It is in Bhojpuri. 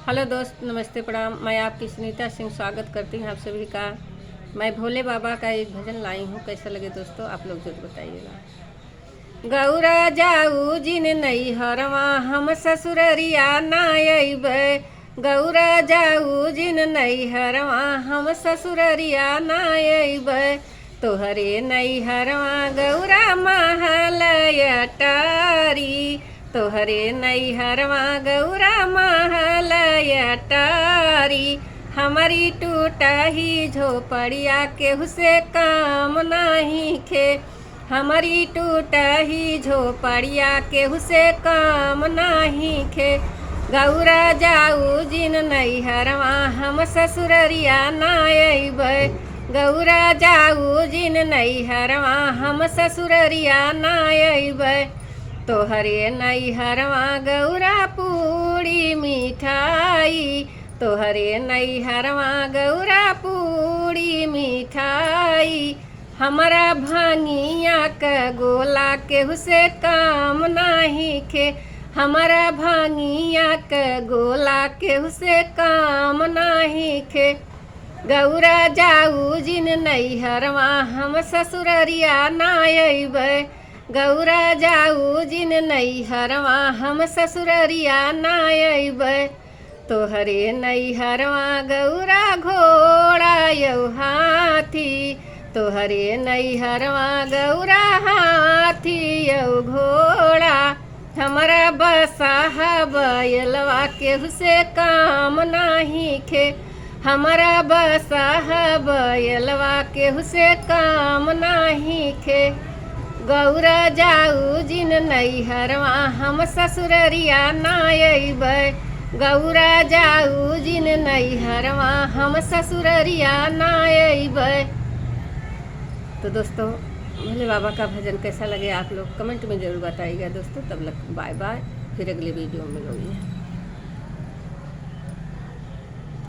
हेलो दोस्त, नमस्ते, प्रणाम। मैं आपकी सुनीता सिंह स्वागत करती हूँ आप सभी का। मैं भोले बाबा का एक भजन लाई हूँ। कैसा लगे दोस्तों, आप लोग जरूर बताइएगा। गौरा जाऊ जिन नई हरवा हम ससुररिया ना अइबै। गौरा जाऊ जिन नई हरवा हम ससुररिया ना अइबै। तोहरे नई हरवा गौरा महल अटारी। तोहरे नई हरवा गौरा महल अटारी। हमारी टूटा ही झोपड़िया केहू से काम नहीं खे। हमारी टूटा ही झोपड़िया केहू से काम नहीं खे। गौरा जाऊ जिन नई हरवा हम ससुररिया ना अइबै। गौरा जाऊ जिन नई हरवा हम ससुररिया ना अइबै। तोहरे नई हरवा गौरा पूड़ी मिठाई। तोहरे नई हरवा गौरा पूड़ी मिठाई। हमारा भांगिया क गोला केहू से काम नाही खे। हमारा भांगिया क गोला केहू से काम नाही खे। गौरा जाऊ जिन नई हरवा हम ससुररिया ना अइबै। गौरा जाऊ जिन नई हरवा हम ससुररिया ना अइबै। तोहरे नई हरवा गौरा घोड़ा यौ हाथी। तोहरे नई हरवा गौरा हाथी यौ घोड़ा। हमारा बसाहा बैलवा केहू से काम नाही खे। हमारा बसाहा बैलवा केहू से काम नाही खे। गौरा जाऊ जिन नई हरवा हम ससुररिया ना अइबै। गौरा जाऊ जिन नई हरवा हम ससुररिया ना अइबै। तो दोस्तों, भोले बाबा का भजन कैसा लगे आप लोग कमेंट में ज़रूर बताइएगा दोस्तों। तब लग बाय बाय, फिर अगले वीडियो में मिलूँगी।